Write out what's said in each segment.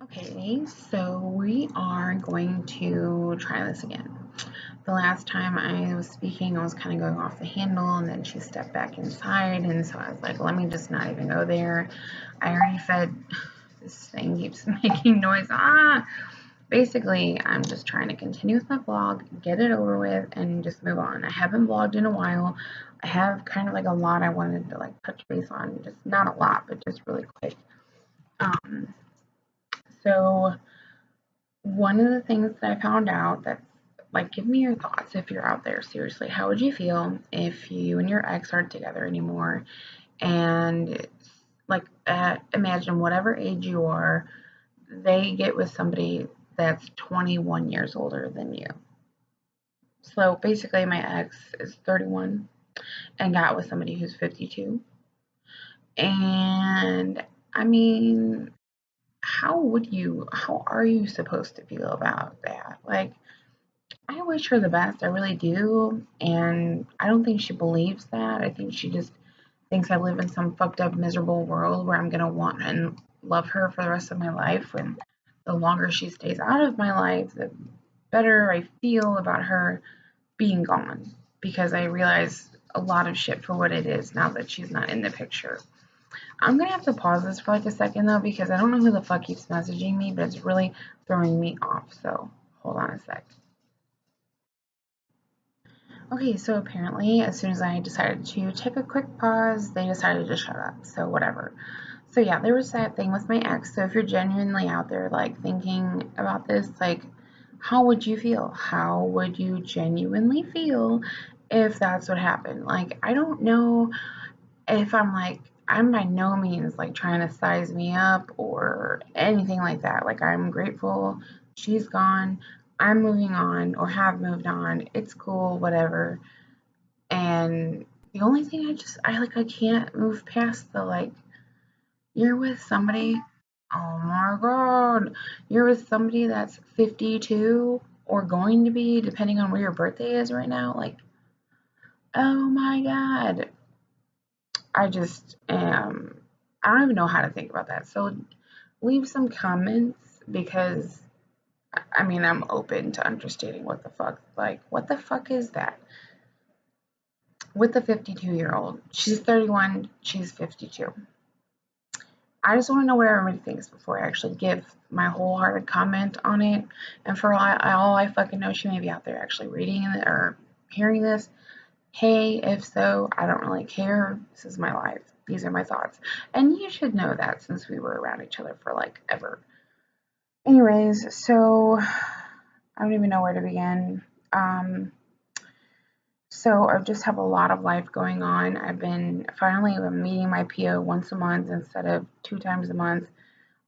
Okay, so we are going to try this again. The last time I was speaking, I was kind of going off the handle, and then she stepped back inside, and so I was like, let me just not even go there. I already said this thing keeps making noise. Basically, I'm just trying to continue with my vlog, get it over with, and just move on. I haven't vlogged in a while. I have kind of like a lot I wanted to like touch base on, just not a lot, but just really quick. Um, so one of the things that I found out that's like, give me your thoughts if you're out there. Seriously, how would you feel if you and your ex aren't together anymore? And like, imagine whatever age you are, they get with somebody that's 21 years older than you. So basically, my ex is 31 and got with somebody who's 52. And I mean, how are you supposed to feel about that? Like, I wish her the best, I really do, and I don't think she believes that. I think she just thinks I live in some fucked up, miserable world where I'm gonna want and love her for the rest of my life, and the longer she stays out of my life, the better I feel about her being gone, because I realize a lot of shit for what it is now that she's not in the picture. I'm gonna have to pause this for like a second though, because I don't know who the fuck keeps messaging me, but it's really throwing me off, so hold on a sec. Okay, so apparently, as soon as I decided to take a quick pause, they decided to shut up. So, whatever. So, yeah, there was that thing with my ex. So, if you're genuinely out there, like, thinking about this, like, how would you feel? How would you genuinely feel if that's what happened? Like, I don't know if I'm by no means like trying to size me up or anything like that. Like, I'm grateful she's gone. I'm moving on or have moved on. It's cool, whatever. And the only thing I can't move past the like, you're with somebody, oh my god, you're with somebody that's 52 or going to be, depending on where your birthday is right now. Like, oh my god. I just am, I don't even know how to think about that. So leave some comments, because I mean, I'm open to understanding what the fuck, like, what the fuck is that? With the 52-year-old, she's 31, she's 52. I just want to know what everybody thinks before I actually give my wholehearted comment on it. And for all I fucking know, she may be out there actually reading it or hearing this. Hey, if so, I don't really care. This is my life. These are my thoughts. And you should know that since we were around each other for like ever. Anyways, so I don't even know where to begin. So I just have a lot of life going on. I've been finally meeting my PO once a month instead of 2 times a month.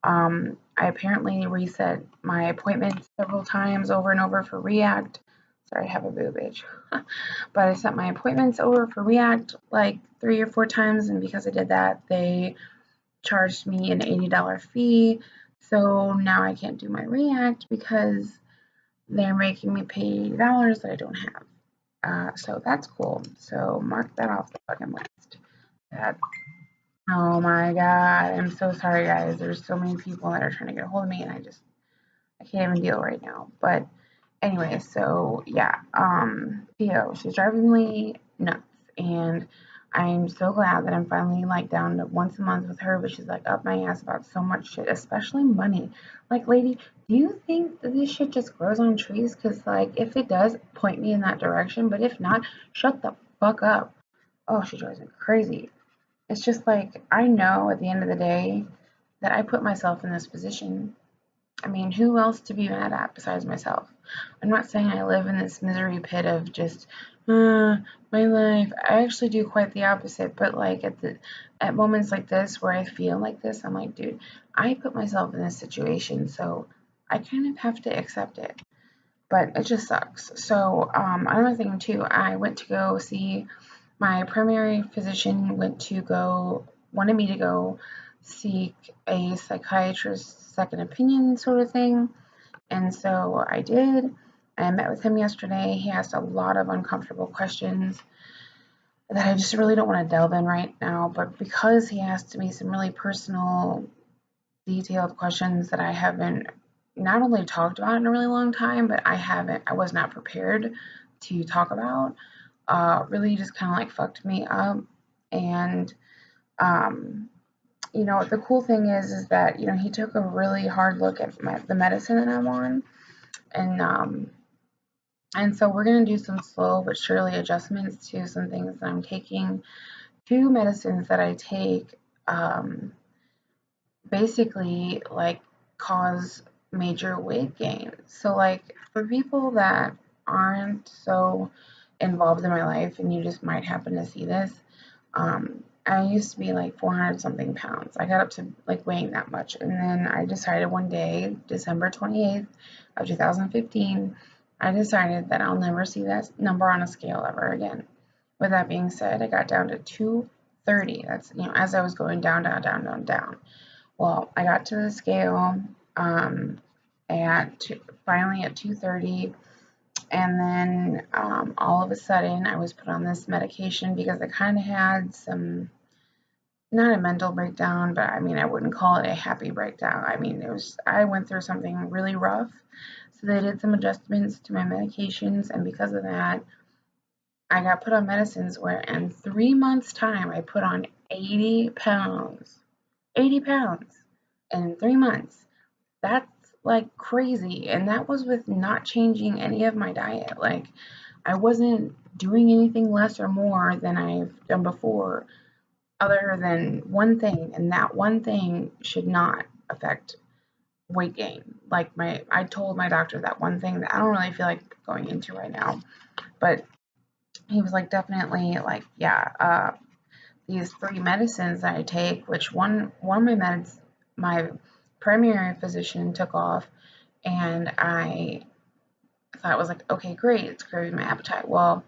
I apparently reset my appointments several times over and over for React. Sorry, I have a boob bitch. But I set my appointments over for React like 3 or 4 times, and because I did that, they charged me an $80 fee. So now I can't do my React because they're making me pay $80 that I don't have. So that's cool. So mark that off the fucking list. That, oh my god, I'm so sorry, guys. There's so many people that are trying to get a hold of me, and I can't even deal right now. But anyway, so yeah, Theo, she's driving me nuts, and I'm so glad that I'm finally like down to once a month with her. But she's like up my ass about so much shit, especially money. Like, lady, do you think that this shit just grows on trees? Cause like, if it does, point me in that direction. But if not, shut the fuck up. Oh, she drives me crazy. It's just like, I know at the end of the day that I put myself in this position. I mean, who else to be mad at besides myself? I'm not saying I live in this misery pit of just my life. I actually do quite the opposite. But like at moments like this where I feel like this, I'm like, dude, I put myself in this situation, so I kind of have to accept it. But it just sucks. So another thing too, I went to go see my primary physician. Wanted me to go seek a psychiatrist's second opinion sort of thing. And so I did. I met with him yesterday. He asked a lot of uncomfortable questions that I just really don't want to delve in right now. But because he asked me some really personal detailed questions that I haven't not only talked about in a really long time, but I was not prepared to talk about. Really just kind of like fucked me up. And, um, the cool thing is that, he took a really hard look at the medicine that I'm on. And so we're going to do some slow but surely adjustments to some things that I'm taking. Two medicines that I take, um, basically like cause major weight gain. So like for people that aren't so involved in my life and you just might happen to see this, I used to be like 400 something pounds. I got up to like weighing that much. And then I decided one day, December 28th of 2015, I decided that I'll never see that number on a scale ever again. With that being said, I got down to 230. That's, as I was going down, down, down, down, down. Well, I got to the scale finally at 230, and then all of a sudden I was put on this medication because I kind of had some, not a mental breakdown, but I mean I wouldn't call it a happy breakdown. I mean I went through something really rough, so they did some adjustments to my medications, and because of that, I got put on medicines where in 3 months' time I put on 80 pounds. 80 pounds in 3 months. That's like crazy. And that was with not changing any of my diet. Like, I wasn't doing anything less or more than I've done before, other than one thing. And that one thing should not affect weight gain. Like, I told my doctor that one thing that I don't really feel like going into right now. But he was like, definitely, like, yeah, these three medicines that I take, which one of my meds, my primary physician took off, and I thought it was like, okay, great, it's curbing my appetite. Well,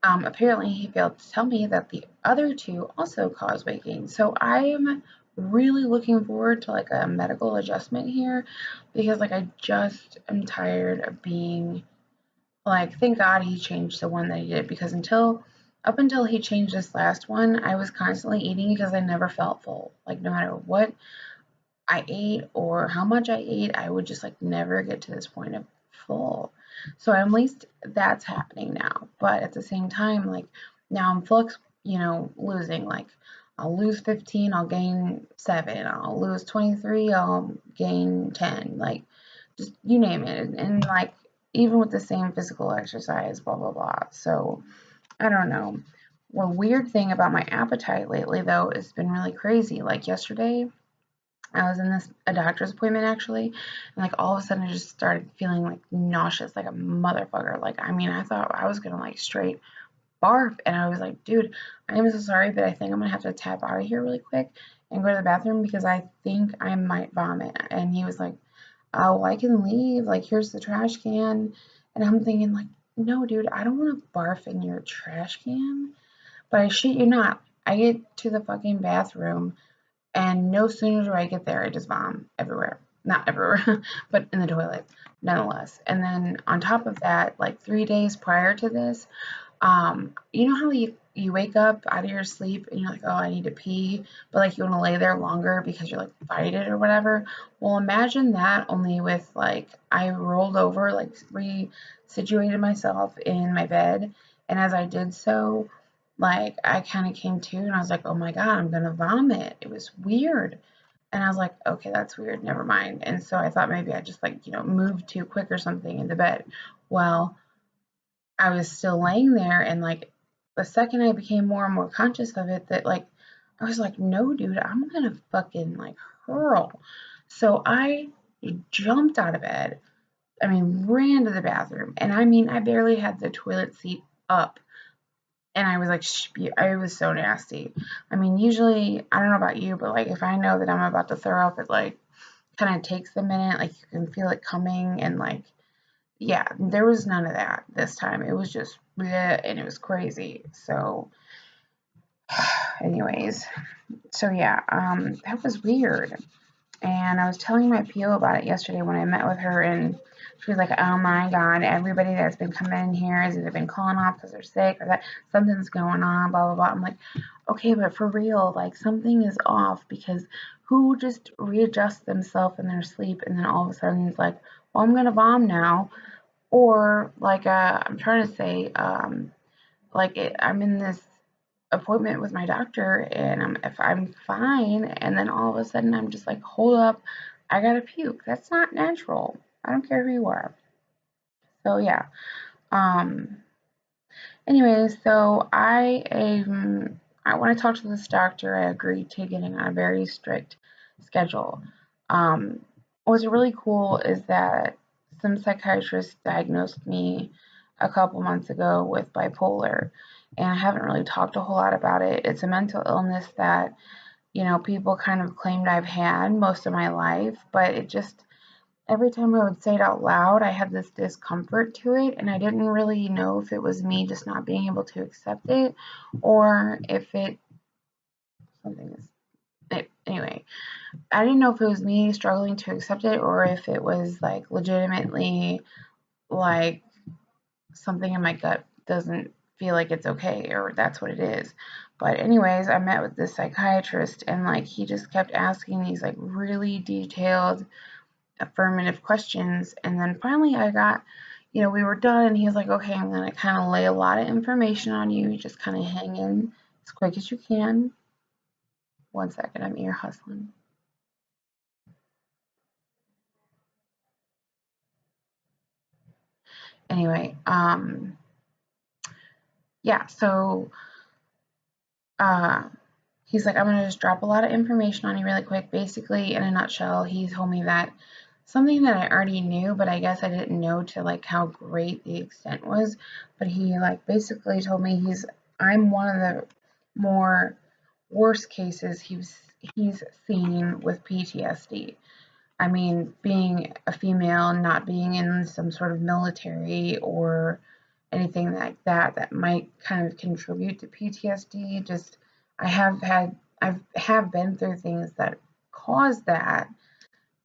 apparently he failed to tell me that the other two also cause weight gain. So I'm really looking forward to like a medical adjustment here, because like I just am tired of being like, thank God he changed the one that he did, because up until he changed this last one, I was constantly eating because I never felt full. Like, no matter what I ate or how much I ate, I would just like never get to this point of full. So at least that's happening now. But at the same time, like now I'm losing. Like I'll lose 15, I'll gain 7. I'll lose 23, I'll gain 10. Like just you name it. And like even with the same physical exercise, blah blah blah. So I don't know. One weird thing about my appetite lately though has been really crazy. Like yesterday, I was in a doctor's appointment actually, and like all of a sudden I just started feeling like nauseous, like a motherfucker. Like I mean, I thought I was gonna like straight barf, and I was like, dude, I am so sorry, but I think I'm gonna have to tap out of here really quick and go to the bathroom because I think I might vomit. And he was like, oh, well, I can leave. Like here's the trash can, and I'm thinking like, no, dude, I don't want to barf in your trash can. But I shit you not, I get to the fucking bathroom, and no sooner do I get there, I just vom everywhere. Not everywhere, but in the toilet, nonetheless. And then on top of that, like 3 days prior to this, you know how you wake up out of your sleep and you're like, oh, I need to pee, but like you want to lay there longer because you're like fight it or whatever. Well, imagine that only with like I rolled over, like resituated myself in my bed, and as I did so, like I kind of came to and I was like, oh my God, I'm gonna vomit. It was weird. And I was like, okay, that's weird, never mind. And so I thought maybe I just like, moved too quick or something in the bed. Well, I was still laying there, and like the second I became more and more conscious of it, that like I was like, no, dude, I'm gonna fucking like hurl. So I jumped out of bed. I mean, ran to the bathroom, and I mean, I barely had the toilet seat up, and I was like, I was so nasty. I mean, usually, I don't know about you, but like if I know that I'm about to throw up, it like kind of takes a minute. Like you can feel it coming, and like yeah, there was none of that this time. It was just bleh, and it was crazy. So, anyways, so yeah, that was weird. And I was telling my PO about it yesterday when I met with her, and she was like, "Oh my God, everybody that's been coming in here has either been calling off because they're sick or that something's going on, blah blah blah." I'm like, "Okay, but for real, like something is off because who just readjusts themselves in their sleep and then all of a sudden is like, well, I'm gonna vom now, or like I'm trying to say, I'm in this appointment with my doctor and if I'm fine, and then all of a sudden I'm just like, hold up, I gotta puke. That's not natural. I don't care who you are. So yeah. Um, Anyways, so when I talked to this doctor, I agreed to getting on a very strict schedule. Um, what's really cool is that some psychiatrists diagnosed me a couple months ago with bipolar, and I haven't really talked a whole lot about it. It's a mental illness that, people kind of claimed I've had most of my life, but it just every time I would say it out loud, I had this discomfort to it, and I didn't really know if it was me just not being able to accept it, or if it something is anyway. I didn't know if it was me struggling to accept it, or if it was like legitimately like something in my gut doesn't feel like it's okay, or that's what it is. But anyways, I met with this psychiatrist, and like he just kept asking these like really detailed affirmative questions, and then finally I got, we were done, and he was like, okay, I'm gonna kind of lay a lot of information on you. You just kind of hang in as quick as you can. One second, I'm ear hustling. Anyway, yeah, so uh he's like, I'm gonna just drop a lot of information on you really quick. Basically, in a nutshell, he told me that something that I already knew, but I guess I didn't know to like how great the extent was. But he like basically told me I'm one of the more worst cases he's seen with PTSD. I mean, being a female, not being in some sort of military or anything like that that might kind of contribute to PTSD. Just I have been through things that caused that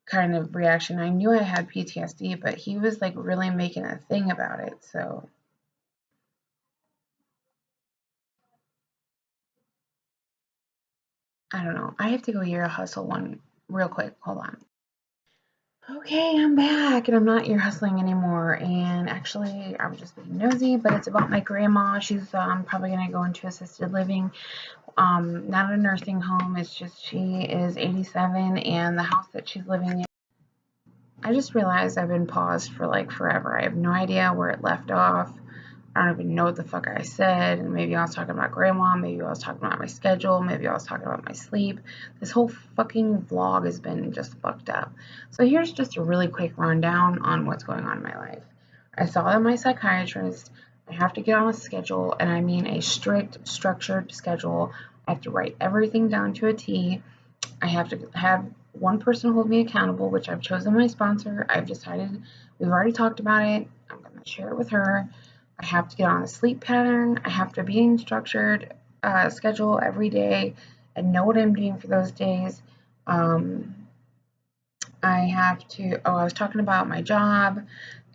kind of reaction. I knew I had PTSD, but he was like really making a thing about it. So I don't know. I have to go ear hustle one real quick. Hold on. Okay, I'm back and I'm not ear hustling anymore. And actually, I was just being nosy, but it's about my grandma. She's probably gonna go into assisted living. Not a nursing home. It's just she is 87, and the house that she's living in. I just realized I've been paused for like forever. I have no idea where it left off. I don't even know what the fuck I said. Maybe I was talking about grandma. Maybe I was talking about my schedule. Maybe I was talking about my sleep. This whole fucking vlog has been just fucked up. So here's just a really quick rundown on what's going on in my life. I saw that my psychiatrist. I have to get on a schedule, and I mean a strict, structured schedule. I have to write everything down to a T. I have to have one person hold me accountable, which I've chosen my sponsor. I've decided, we've already talked about it. I'm going to share it with her. I have to get on a sleep pattern. I have to be in structured schedule every day and know what I'm doing for those days. I have to, I was talking about my job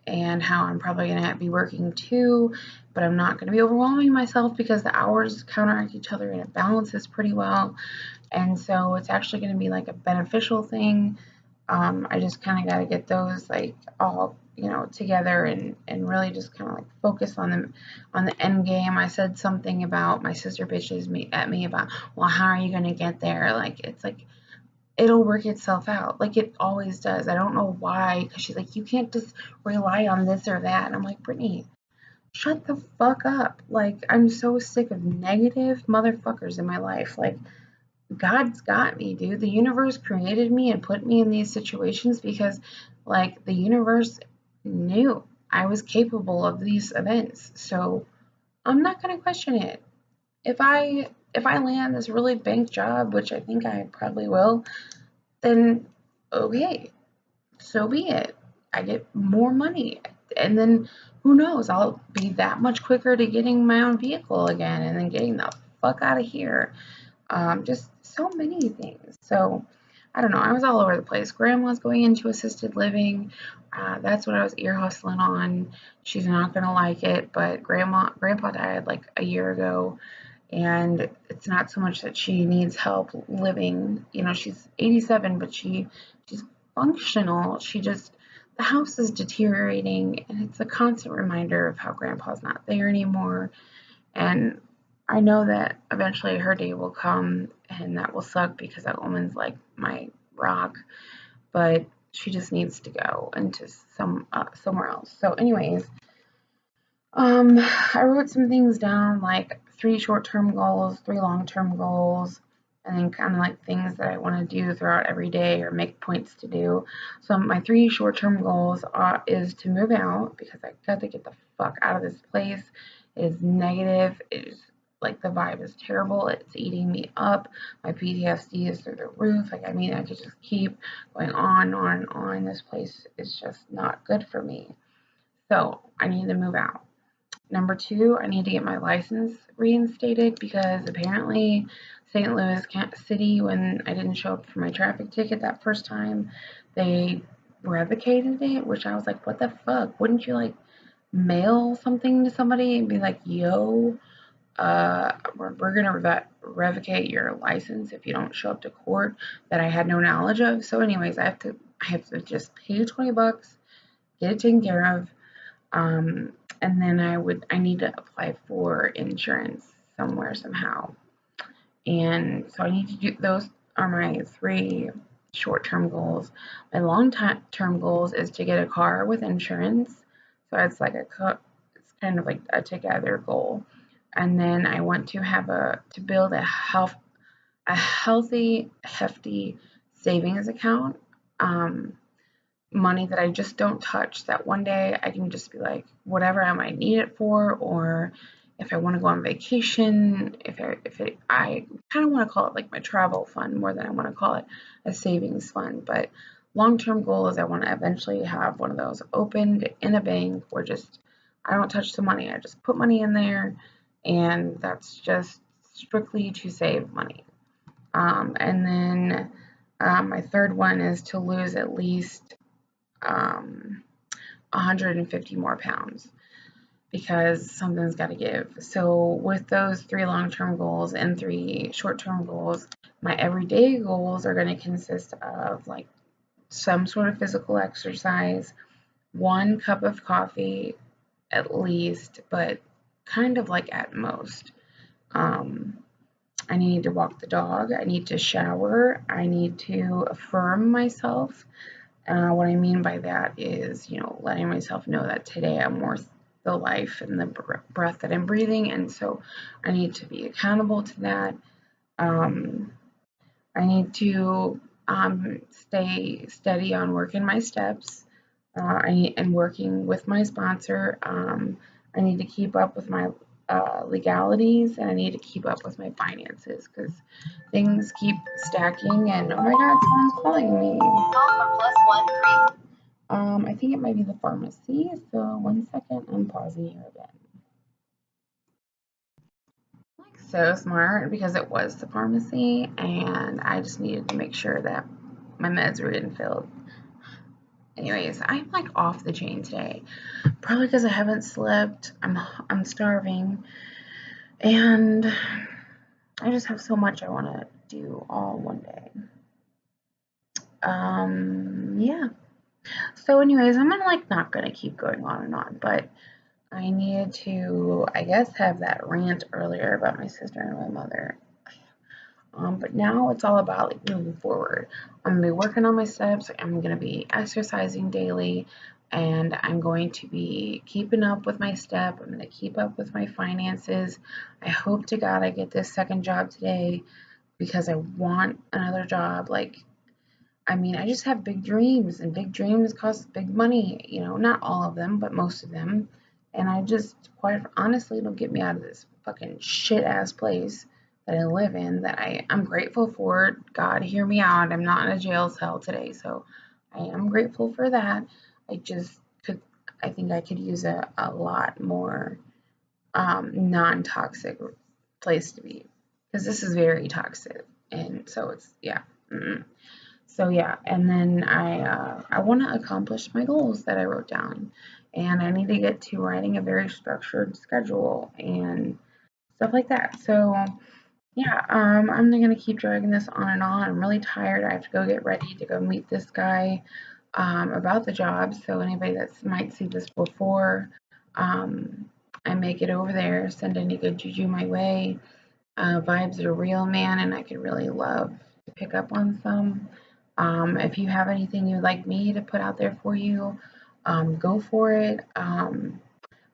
and how I'm probably going to be working too, but I'm not going to be overwhelming myself because the hours counteract each other and it balances pretty well. And so it's actually going to be like a beneficial thing. I just kind of got to get those like all together and really just kind of like focus on the end game. I said something about my sister bitches at me about, well, how are you going to get there? Like it's like it'll work itself out, like it always does. I don't know why, because she's like, you can't just rely on this or that. And I'm like, Brittany, shut the fuck up. Like I'm so sick of negative motherfuckers in my life. Like God's got me, dude. The universe created me and put me in these situations because, like, the universe knew I was capable of these events. So I'm not gonna question it. If I land this really bank job, which I think I probably will, then okay, so be it. I get more money, and then who knows? I'll be that much quicker to getting my own vehicle again, and then getting the fuck out of here. Just so many things. So I don't know. I was all over the place. Grandma's going into assisted living. That's what I was ear hustling on. She's not gonna like it, but grandpa died like a year ago, And it's not so much that she needs help living, she's 87, but she's functional. The house is deteriorating, and it's a constant reminder of how grandpa's not there anymore. And I know that eventually her day will come, and that will suck because that woman's like my rock, but she just needs to go into somewhere else. So anyways, I wrote some things down, like 3 short-term goals, 3 long-term goals, and then kind of like things that I want to do throughout every day or make points to do. So my 3 short-term goals is to move out because I got to get the fuck out of this place. It is negative. It is like the vibe is terrible. It's eating me up. My PTSD is through the roof. Like, I mean, I could just keep going on and on and on. This place is just not good for me. So I need to move out. Number 2, I need to get my license reinstated because apparently St. Louis City, when I didn't show up for my traffic ticket that first time, they revocated it, which I was like, what the fuck? Wouldn't you like mail something to somebody and be like, yo, we're gonna revocate your license if you don't show up to court, that I had no knowledge of. So anyways, I have to just pay 20 bucks, get it taken care of. And then I need to apply for insurance somewhere, somehow. And so I need to do, those are my 3 short-term goals. My long-term goals is to get a car with insurance. So it's kind of like a together goal. And then I want to build a healthy, hefty savings account. Money that I just don't touch, that one day I can just be like, whatever I might need it for, or if I want to go on vacation, I kind of want to call it like my travel fund more than I want to call it a savings fund. But long-term goal is I want to eventually have one of those opened in a bank where just I don't touch the money. I just put money in there, and that's just strictly to save money. And then my third one is to lose at least 150 more pounds because something's got to give. So with those 3 long-term goals and 3 short-term goals, my everyday goals are going to consist of like some sort of physical exercise, 1 cup of coffee at least, but kind of like at most. I need to walk the dog. I need to shower. I need to affirm myself. What I mean by that is, letting myself know that today I'm worth the life and the breath that I'm breathing, and so I need to be accountable to that. I need to stay steady on working my steps. And working with my sponsor. I need to keep up with my legalities, and I need to keep up with my finances because things keep stacking. And oh my God, someone's calling me. I think it might be the pharmacy. So 1 second, I'm pausing here again. Like so smart because it was the pharmacy, and I just needed to make sure that my meds were getting filled. Anyways, I'm like off the chain today, probably because I haven't slept. I'm starving, and I just have so much I want to do all one day. Yeah. So anyways, I'm not gonna keep going on and on, but I needed to, I guess, have that rant earlier about my sister and my mother. But now it's all about like moving forward. I'm gonna be working on my steps. I'm gonna be exercising daily, and I'm going to be keeping up with my step. I'm gonna keep up with my finances. I hope to God I get this second job today because I want another job. I just have big dreams, and big dreams cost big money. Not all of them, but most of them. And I just, quite honestly, don't get me out of this fucking shit ass place that I live in, that I'm grateful for. God, hear me out. I'm not in a jail cell today, so I am grateful for that. I think I could use a lot more non-toxic place to be, because this is very toxic, and so it's, yeah. So yeah, and then I want to accomplish my goals that I wrote down, and I need to get to writing a very structured schedule, and stuff like that. So yeah, I'm not gonna keep dragging this on and on. I'm really tired. I have to go get ready to go meet this guy about the job. So anybody that might see this before, um, I may get over there, send any good juju my way. Vibes are real, man, and I could really love to pick up on some. If you have anything you'd like me to put out there for you, go for it.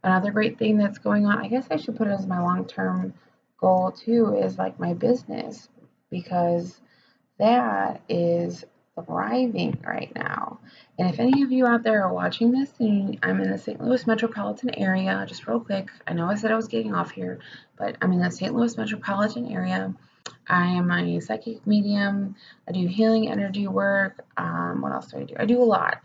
Another great thing that's going on, I guess I should put it as my long-term goal too, is like my business, because that is thriving right now. And if any of you out there are watching this, and I'm in the St. Louis metropolitan area, just real quick, I know I said I was getting off here, but I'm in the St. Louis metropolitan area. I am a psychic medium. I do healing energy work. What else do I do? I do a lot.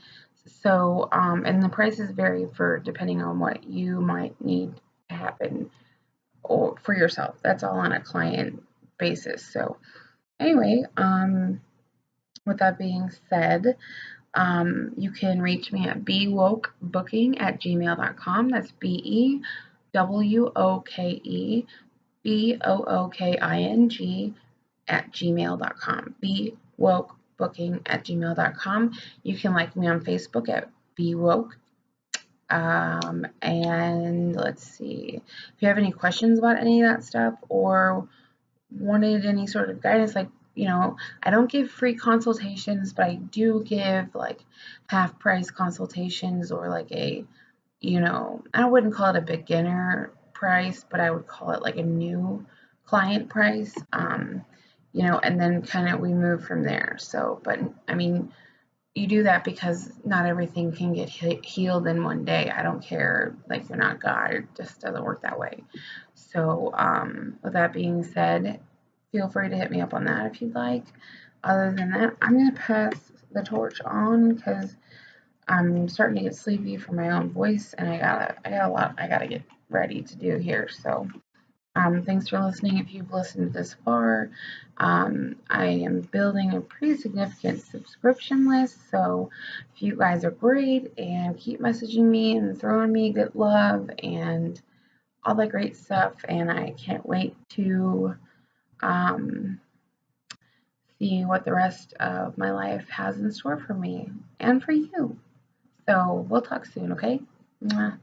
So, and the prices vary for depending on what you might need to happen or for yourself. That's all on a client basis. So, anyway, with that being said, you can reach me at bewokebooking@gmail.com. That's BEWOKEBOOKING bewokebooking@gmail.com. You can like me on Facebook at bewoke. And let's see, if you have any questions about any of that stuff or wanted any sort of guidance, like, I don't give free consultations, but I do give like half price consultations, or like I wouldn't call it a beginner price, but I would call it like a new client price. And then kind of we move from there. So, but I mean, you do that because not everything can get healed in one day. I don't care, like, you're not God, it just doesn't work that way. So, with that being said, feel free to hit me up on that if you'd like. Other than that, I'm going to pass the torch on because I'm starting to get sleepy from my own voice, and I got a lot I gotta get ready to do here. So, thanks for listening. If you've listened this far, I am building a pretty significant subscription list. So, if you guys are great and keep messaging me and throwing me good love and all that great stuff, and I can't wait to um, see what the rest of my life has in store for me and for you. So we'll talk soon, okay? Mwah.